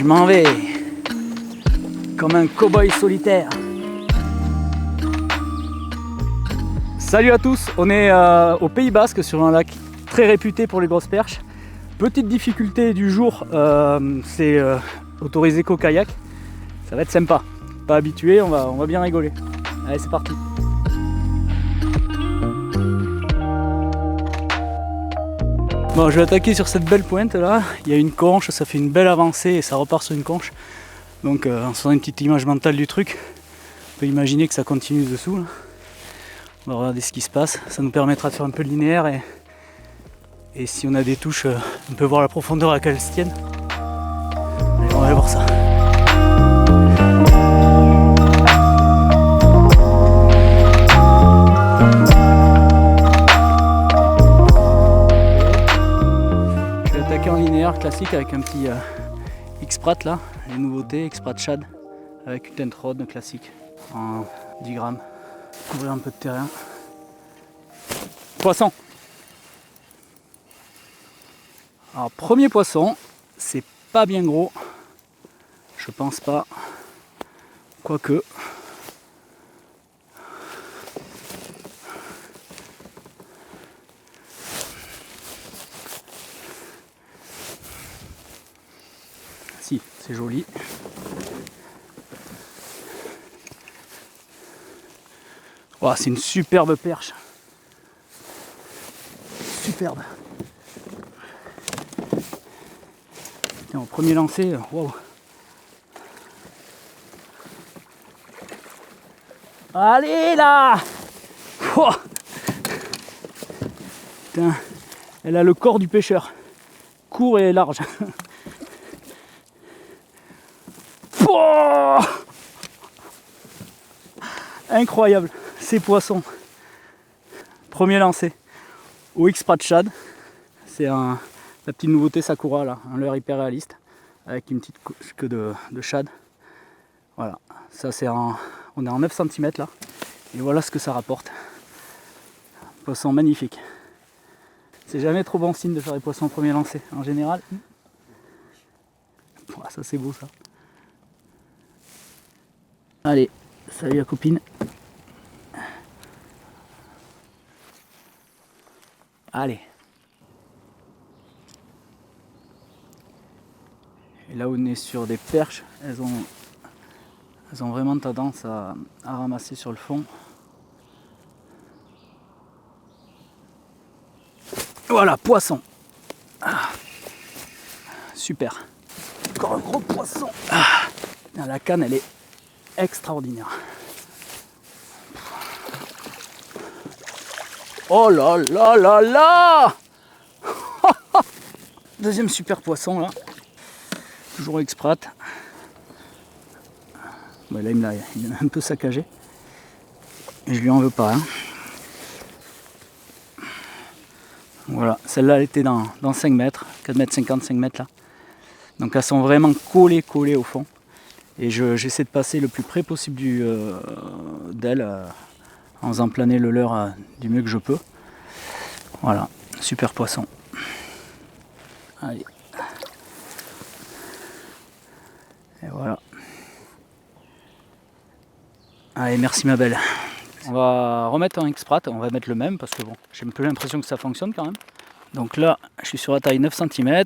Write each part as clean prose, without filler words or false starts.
m'en vais comme un cow-boy solitaire. Salut à tous, on est au Pays Basque sur un lac très réputé pour les grosses perches. Petite difficulté du jour, c'est autorisé qu'au kayak. Ça va être sympa, pas habitué, on va bien rigoler. Allez, c'est parti. Bon, je vais attaquer sur cette belle pointe là. Il y a une conche, ça fait une belle avancée et ça repart sur une conche. Donc en se faisant une petite image mentale du truc, on peut imaginer que ça continue dessous là. On va regarder ce qui se passe, ça nous permettra de faire un peu linéaire et si on a des touches, on peut voir la profondeur à laquelle elles se tiennent. Allez, on va aller voir ça. Je vais attaquer en linéaire classique avec un petit X-Prat là, les nouveautés, X-Prat Shad avec une tent rod classique en 10 grammes. Couvrir un peu de terrain. Poisson. Alors premier poisson, c'est pas bien gros. Je pense pas. Quoique. Si, c'est joli. Oh, c'est une superbe perche. Superbe. Tiens, au premier lancer, wow. Allez là! Oh, putain, elle a le corps du pêcheur. Court et large. Oh, incroyable. Ces poissons. Premier lancé au X-Prat Shad. C'est la petite nouveauté Sakura là, un leurre hyper réaliste avec une petite queue de shad. Voilà, ça c'est on est en 9 cm là et voilà ce que ça rapporte. Poisson magnifique. C'est jamais trop bon signe de faire des poissons au premier lancé en général. Voilà, ça c'est beau ça. Allez, salut la copine. Allez. Et là où on est sur des perches, elles ont vraiment tendance à ramasser sur le fond. Voilà, poisson. Ah, super. Encore un gros poisson. Ah, la canne, elle est extraordinaire. Oh là là là là. Deuxième super poisson là. Toujours X-Prat. Ouais, là il m'a un peu saccagé. Et je lui en veux pas. Hein. Voilà, celle-là elle était dans 5 mètres, 4 mètres 50, 5 mètres là. Donc elles sont vraiment collées au fond. Et j'essaie de passer le plus près possible d'elle en faisant planer le leurre du mieux que je peux. Voilà, super poisson. Allez. Et voilà. Allez, merci ma belle. On va remettre un X-Prat, on va mettre le même parce que bon, j'ai un peu l'impression que ça fonctionne quand même. Donc là, je suis sur la taille 9 cm,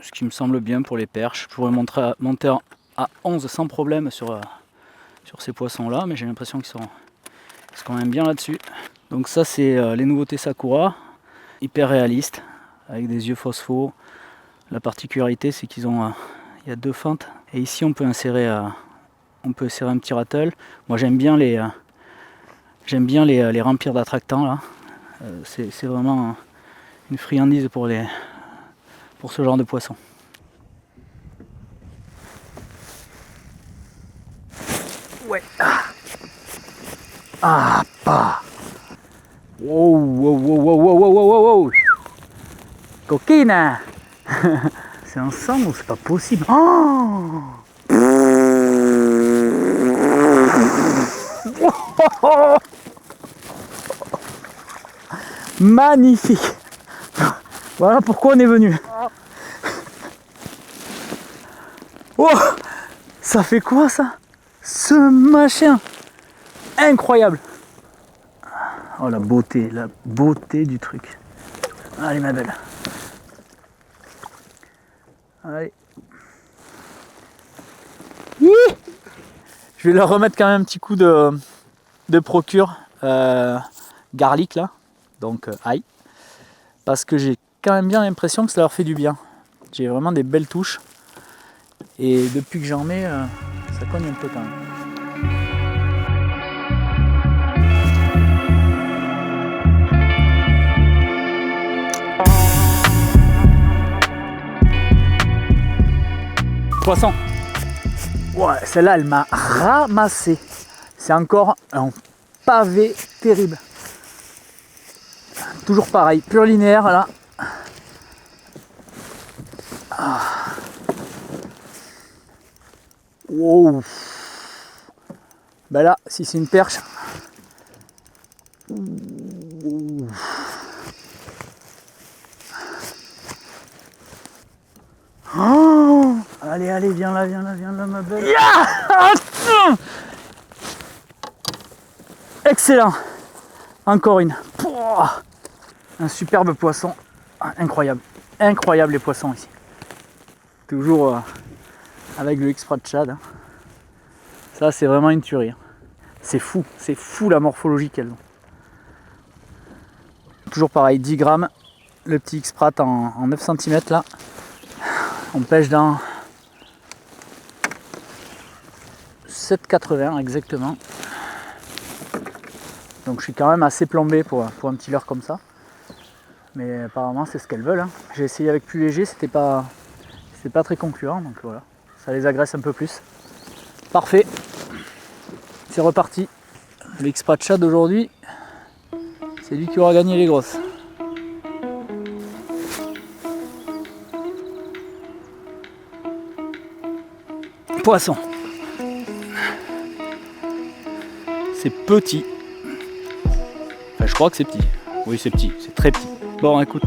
ce qui me semble bien pour les perches. Je pourrais monter à 11 sans problème sur ces poissons-là, mais j'ai l'impression qu'ils sont quand même bien là-dessus. Donc ça, c'est les nouveautés Sakura, hyper réalistes, avec des yeux phospho. La particularité, c'est qu'il y a 2 fentes. Et ici, on peut insérer un petit rattle. Moi, j'aime bien les remplir d'attractants là. C'est vraiment une friandise pour ce genre de poisson. Ouais. Ah pas. Wow wow wow wow wow wow wow wow. Coquine. C'est un sang ou c'est pas possible. Oh. Magnifique. Voilà pourquoi on est venu. Oh, ça fait quoi ça? Ce machin incroyable. Oh la beauté du truc. Allez ma belle. Allez. Hi, je vais leur remettre quand même un petit coup de procure garlic là, donc ail, parce que j'ai quand même bien l'impression que ça leur fait du bien. J'ai vraiment des belles touches et depuis que j'en mets, ça cogne un peu quand même. Poisson. Ouais, celle-là, elle m'a ramassé. C'est encore un pavé terrible. Toujours pareil, pur linéaire là. Ah. Wow. Ben là, si c'est une perche. Ouh. Oh, allez, allez, viens là, ma belle. Yeah. Excellent. Encore une. Pouah. Un superbe poisson. Incroyable. Incroyable les poissons ici. Toujours avec le X-Sprat de Tchad. Ça, c'est vraiment une tuerie. C'est fou la morphologie qu'elles ont. Toujours pareil, 10 grammes. Le petit X-Sprat en 9 cm là. On pêche dans 7,80 exactement. Donc je suis quand même assez plombé pour un petit leurre comme ça. Mais apparemment c'est ce qu'elles veulent. Hein. J'ai essayé avec plus léger, c'était pas très concluant. Donc voilà, ça les agresse un peu plus. Parfait. C'est reparti. Le X-Sprat Tchad d'aujourd'hui, c'est lui qui aura gagné les grosses. Poisson. C'est petit. Enfin, je crois que c'est petit. Oui, c'est petit, c'est très petit. Bon, écoute,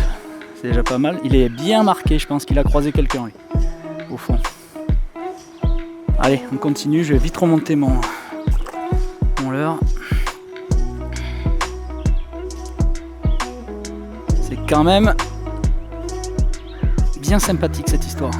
c'est déjà pas mal. Il est bien marqué, je pense qu'il a croisé quelqu'un, lui, au fond. Allez, on continue. Je vais vite remonter mon leurre. C'est quand même bien sympathique cette histoire.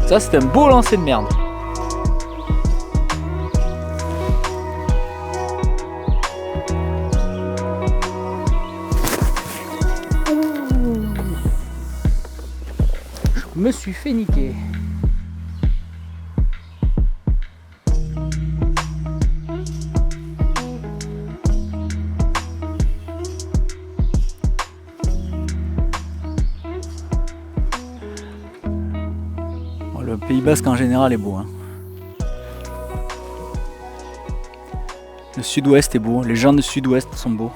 Ça, c'est un beau lancer de merde. Je me suis fait niquer. Le Pays Basque en général est beau. Hein. Le sud-ouest est beau, les gens du sud-ouest sont beaux.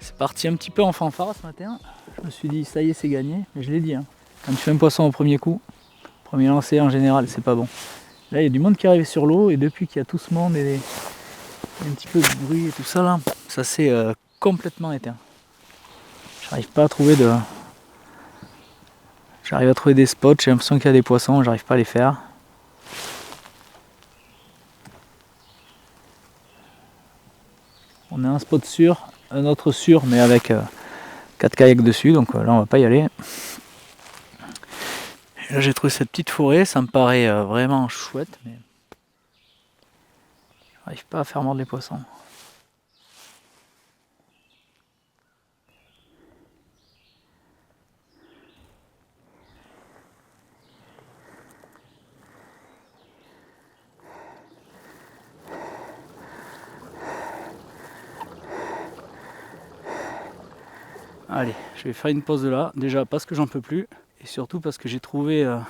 C'est parti un petit peu en fanfare ce matin. Je me suis dit ça y est c'est gagné, mais je l'ai dit. Hein. Quand tu fais un poisson au premier coup, premier lancer en général c'est pas bon. Là il y a du monde qui arrive sur l'eau et depuis qu'il y a tout ce monde et un petit peu de bruit et tout ça là, ça s'est complètement éteint. J'arrive pas à trouver de... J'arrive à trouver des spots, j'ai l'impression qu'il y a des poissons, j'arrive pas à les faire. On a un spot sûr, un autre sûr mais avec 4 kayaks dessus, donc là on va pas y aller. Et là j'ai trouvé cette petite forêt, ça me paraît vraiment chouette, mais j'arrive pas à faire mordre les poissons. Allez, je vais faire une pause là, déjà parce que j'en peux plus, et surtout parce que j'ai trouvé un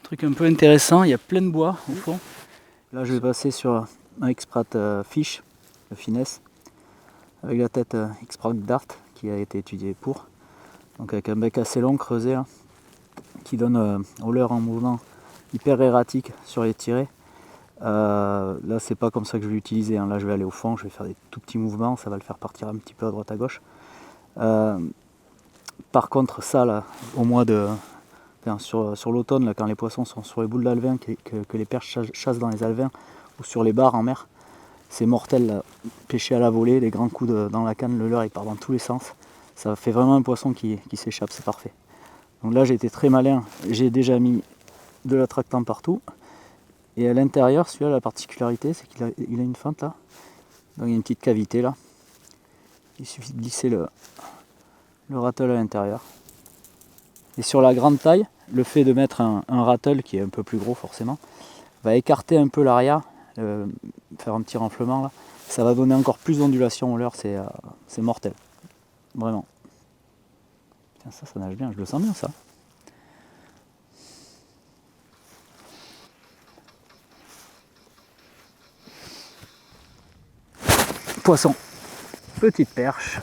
Truc un peu intéressant, il y a plein de bois au fond. Là je vais passer sur un Exprat Fish de finesse avec la tête Exprat Dart qui a été étudiée pour. Donc avec un bec assez long creusé là, qui donne au leurre en mouvement hyper erratique sur les tirets. Là c'est pas comme ça que je vais l'utiliser, hein. Là je vais aller au fond, je vais faire des tout petits mouvements, ça va le faire partir un petit peu à droite à gauche. Par contre ça là, au mois de... Sur l'automne, là, quand les poissons sont sur les boules d'alevin, que les perches chassent dans les alevins ou sur les barres en mer, c'est mortel là. Pêcher à la volée, les grands coups dans la canne, le leurre il part dans tous les sens. Ça fait vraiment un poisson qui s'échappe, c'est parfait. Donc là j'ai été très malin, j'ai déjà mis de l'attractant partout. Et à l'intérieur, celui-là, la particularité, c'est qu'il a une fente là. Donc il y a une petite cavité là. Il suffit de glisser le rattle à l'intérieur. Et sur la grande taille, le fait de mettre un rattle qui est un peu plus gros forcément, va écarter un peu l'arrière, faire un petit renflement là. Ça va donner encore plus d'ondulation au leurre, c'est mortel. Vraiment. Putain, ça nage bien, je le sens bien ça. Poisson. Petite perche.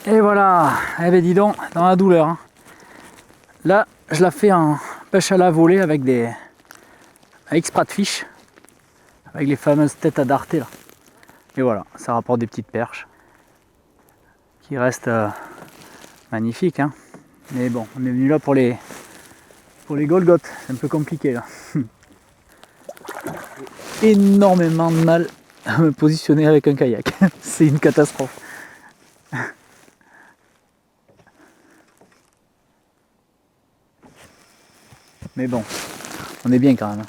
Et voilà, eh ben dis donc, dans la douleur. Hein. Là, je la fais en pêche à la volée avec des Exprat Fish, avec les fameuses têtes à darter là. Et voilà, ça rapporte des petites perches qui restent magnifiques. Hein. Mais bon, on est venu là pour les Golgoth, c'est un peu compliqué là. Énormément de mal à me positionner avec un kayak, c'est une catastrophe. Mais bon, on est bien quand même.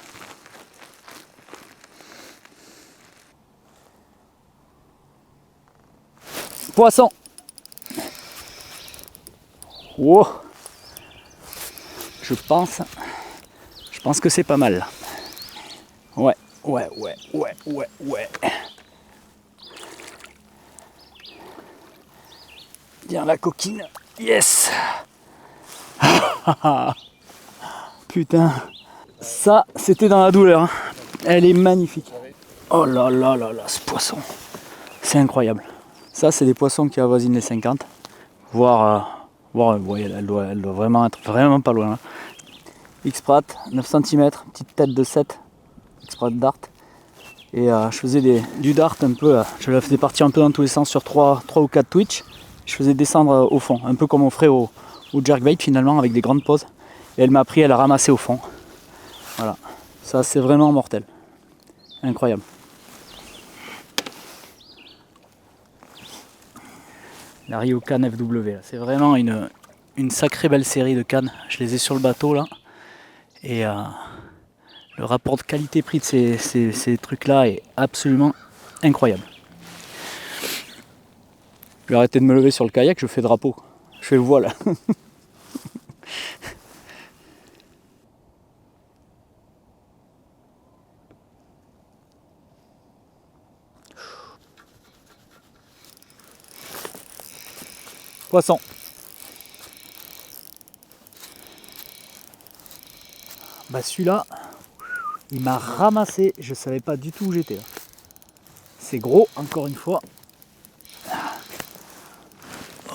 Poisson. Wow. Je pense que c'est pas mal. Ouais. Bien la coquine. Yes. Putain. Ça, c'était dans la douleur. Hein. Elle est magnifique. Oh là là là là, ce poisson. C'est incroyable. Ça, c'est des poissons qui avoisinent les 50. Voire ouais, elle doit vraiment être vraiment pas loin. Hein. Exprat, 9 cm, petite tête de 7. Exprat Dart. Et je faisais du dart un peu. Je la faisais partir un peu dans tous les sens sur 3 ou 4 twitch. Je faisais descendre au fond. Un peu comme on ferait au jerkbait finalement avec des grandes pauses. Et elle m'a pris, elle a ramassé au fond. Voilà. Ça, c'est vraiment mortel. Incroyable. La Ryokan FW, c'est vraiment une sacrée belle série de cannes. Je les ai sur le bateau là. Et le rapport de qualité-prix de ces trucs-là est absolument incroyable. Je vais arrêter de me lever sur le kayak, je fais drapeau. Je fais le voile. Poisson. Bah celui-là, il m'a ramassé, je savais pas du tout où j'étais là. C'est gros, encore une fois.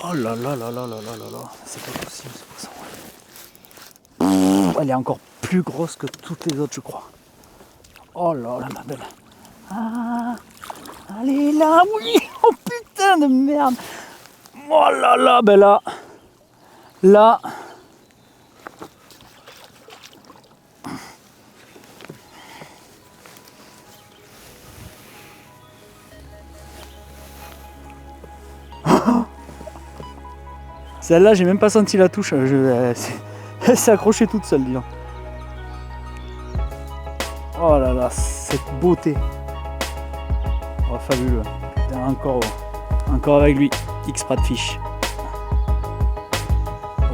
Oh là là là là là là là là, c'est pas possible ce poisson. Elle est encore plus grosse que toutes les autres, je crois. Oh là là, ma belle. Ah, elle est là, oui. Oh putain de merde. Oh là là, ben là. Celle-là, j'ai même pas senti la touche. Elle s'est accrochée toute seule, disons. Oh là là, cette beauté. Oh, fabuleux. Encore avec lui, Exprat Fish. Oh.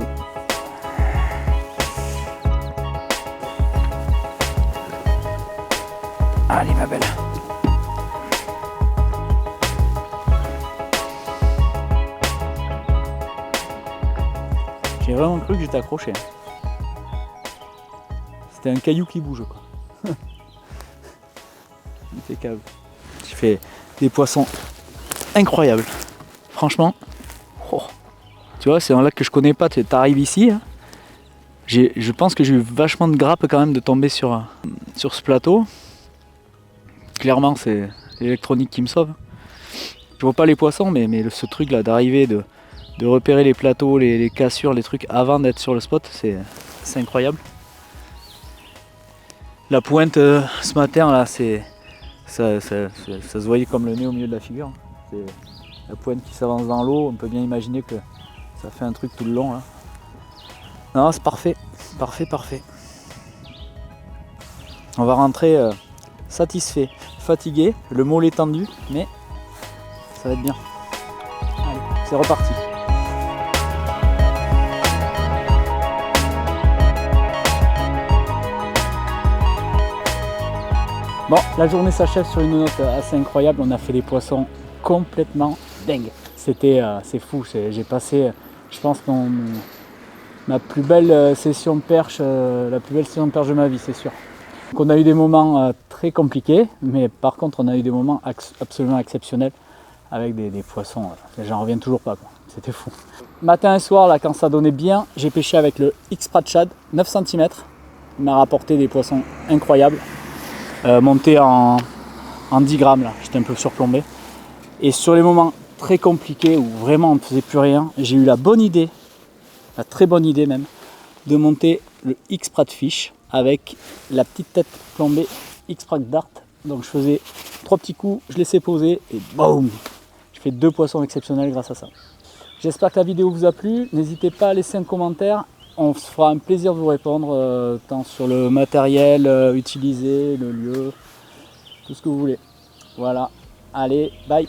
Allez, ma belle. J'ai vraiment cru que j'étais accroché. C'était un caillou qui bouge quoi. Impeccable. J'ai fait des poissons incroyables. Franchement. Oh. Tu vois, c'est un lac que je connais pas. Tu arrives ici. Hein. Je pense que j'ai eu vachement de grappes quand même de tomber sur ce plateau. Clairement, c'est l'électronique qui me sauve. Je vois pas les poissons, mais ce truc là d'arriver, de repérer les plateaux, les cassures, les trucs avant d'être sur le spot, c'est incroyable. La pointe ce matin là, ça se voyait comme le nez au milieu de la figure. C'est la pointe qui s'avance dans l'eau, on peut bien imaginer que ça fait un truc tout le long là. Non, c'est parfait, parfait. On va rentrer satisfait, fatigué, le mollet tendu, mais ça va être bien. Allez, c'est reparti. Bon, la journée s'achève sur une note assez incroyable. On a fait des poissons complètement dingues. C'est fou. J'ai passé, je pense, ma plus belle session de perche, la plus belle session de perche de ma vie, c'est sûr. Donc on a eu des moments très compliqués, mais par contre on a eu des moments absolument exceptionnels avec des poissons. J'en reviens toujours pas, quoi. C'était fou. Matin et soir, là, quand ça donnait bien, j'ai pêché avec le X-Prat Shad 9 cm. Il m'a rapporté des poissons incroyables. Monté en 10 grammes, là, j'étais un peu surplombé. Et sur les moments très compliqués où vraiment on ne faisait plus rien, j'ai eu la bonne idée, la très bonne idée même, de monter le X-Prat Fish avec la petite tête plombée X-Prat Dart. Donc je faisais 3 petits coups, je laissais poser et boum, je fais 2 poissons exceptionnels grâce à ça. J'espère que la vidéo vous a plu, n'hésitez pas à laisser un commentaire. On se fera un plaisir de vous répondre, tant sur le matériel utilisé, le lieu, tout ce que vous voulez. Voilà, allez, bye!